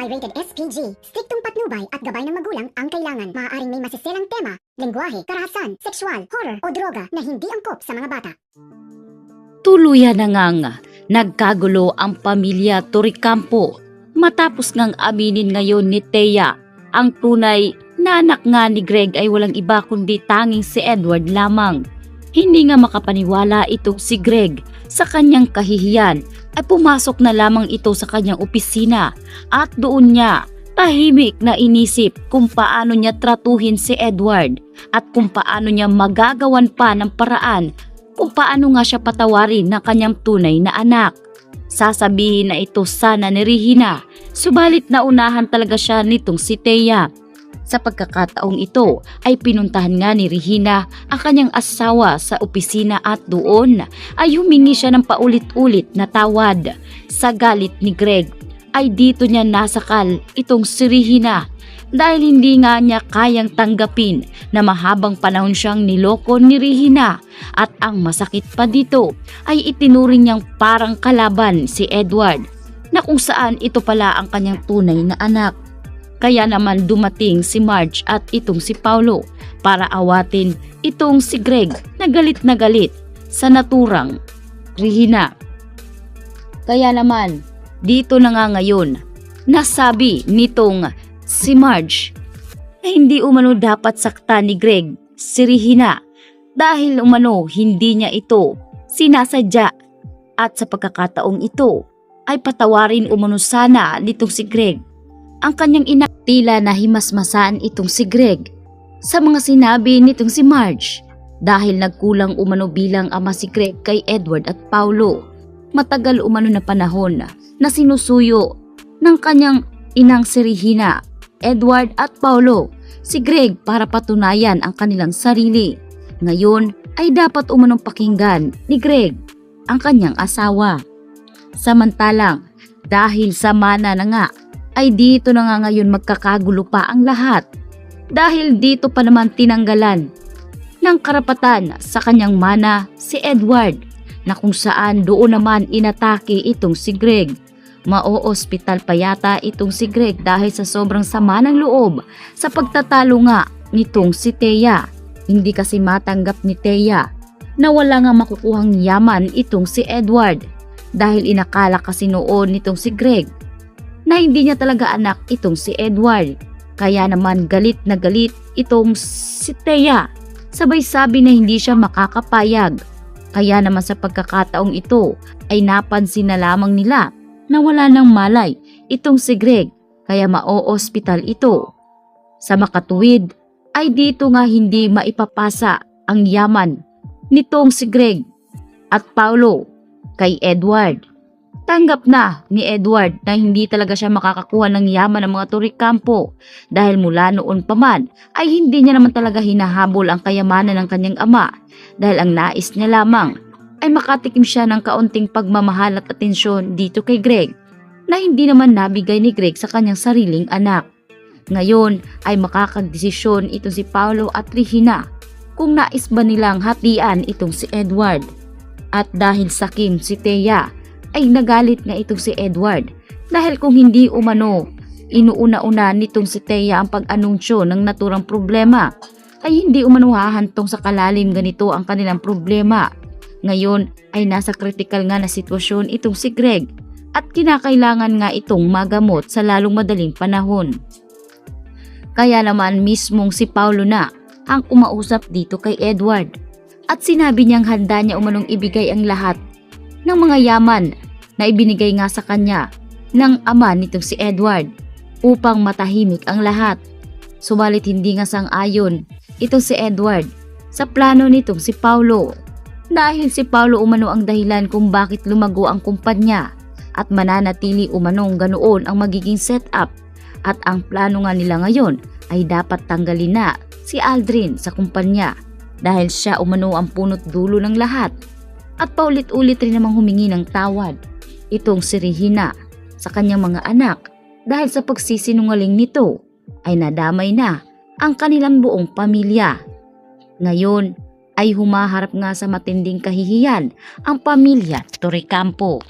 rated SPG. Striktong patnubay at gabay ng magulang ang kailangan. Maaaring may masiselang tema, lengguwahe, karahasan, sexual, horror o droga na hindi angkop sa mga bata. Tuluyan na ngang nagkagulo ang pamilya Torrecampo matapos ngang aminin ngayon ni Thea ang tunay na anak nga ni Greg ay walang iba kundi tanging si Edward lamang. Hindi nga makapaniwala itong si Greg sa kanyang kahihiyan ay pumasok na lamang ito sa kanyang opisina at doon niya tahimik na inisip kung paano niya tratuhin si Edward at kung paano niya magagawan pa ng paraan kung paano nga siya patawarin ng kanyang tunay na anak. Sasabihin na ito sana ni Regina, subalit naunahan talaga siya nitong si Thea. Sa pagkakataong ito ay pinuntahan nga ni Regina ang kanyang asawa sa opisina at doon ay humingi siya ng paulit-ulit na tawad. Sa galit ni Greg ay dito niya nasakal itong si Regina dahil hindi nga niya kayang tanggapin na mahabang panahon siyang niloko ni Regina at ang masakit pa dito ay itinuring niyang parang kalaban si Edward na kung saan ito pala ang kanyang tunay na anak. Kaya naman dumating si Marge at itong si Paulo para awatin itong si Greg na galit sa naturang Regina. Kaya naman dito na nga ngayon nasabi nitong si Marge na hindi umano dapat sakta ni Greg si Regina dahil umano hindi niya ito sinasadya at sa pagkakataong ito ay patawarin umano sana nitong si Greg ang kanyang ina. Tila na himasmasan itong si Greg sa mga sinabi nitong si Marge dahil nagkulang umano bilang ama si Greg kay Edward at Paulo. Matagal umano na panahon na sinusuyo ng kanyang inang si Regina, Edward at Paulo si Greg para patunayan ang kanilang sarili. Ngayon ay dapat umanong pakinggan ni Greg ang kanyang asawa. Samantalang dahil sa mana na nga ay dito na nga ngayon magkakagulo pa ang lahat dahil dito pa naman tinanggalan ng karapatan sa kanyang mana si Edward na kung saan doon naman inatake itong si Greg. Mao-ospital pa yata itong si Greg dahil sa sobrang sama ng loob sa pagtatalo nga nitong si Thea. Hindi kasi matanggap ni Thea na wala nga makukuhang yaman itong si Edward dahil inakala kasi noon nitong si Greg na hindi niya talaga anak itong si Edward. Kaya naman galit na galit itong si Thea. Sabay sabi na hindi siya makakapayag. Kaya naman sa pagkakataong ito ay napansin na lamang nila na wala nang malay itong si Greg kaya mao-ospital ito. Sa makatuwid ay dito nga hindi maipapasa ang yaman nitong si Greg at Paulo kay Edward. Tanggap na ni Edward na hindi talaga siya makakakuha ng yaman ng mga Torrecampo dahil mula noon pa man ay hindi niya naman talaga hinahabol ang kayamanan ng kanyang ama dahil ang nais niya lamang ay makatikim siya ng kaunting pagmamahal at atensyon dito kay Greg na hindi naman nabigay ni Greg sa kanyang sariling anak. Ngayon ay makakagdesisyon itong si Paulo at Regina kung nais ba nilang hatian itong si Edward. At dahil sakim si Thea ay nagalit nga itong si Edward dahil kung hindi umano inuuna-una nitong si Thea ang pag-anunsyo ng naturang problema ay hindi umano hahantong sa kalalim ganito ang kanilang problema. Ngayon ay nasa critical nga na sitwasyon itong si Greg at kinakailangan nga itong magamot sa lalong madaling panahon. Kaya naman mismong si Paulo na ang kumausap dito kay Edward at sinabi niyang handa niya umanong ibigay ang lahat ng mga yaman na ibinigay nga sa kanya ng ama nitong si Edward upang matahimik ang lahat. Subalit hindi nga sang-ayon itong si Edward sa plano nitong si Paulo dahil si Paulo umano ang dahilan kung bakit lumago ang kumpanya at mananatili umanong ganoon ang magiging setup at ang plano nga nila ngayon ay dapat tanggalin na si Aldrin sa kumpanya dahil siya umano ang punot dulo ng lahat. At paulit-ulit rin namang humingi ng tawad itong si Regina sa kanyang mga anak dahil sa pagsisinungaling nito ay nadamay na ang kanilang buong pamilya. Ngayon ay humaharap nga sa matinding kahihiyan ang pamilya Torrecampo.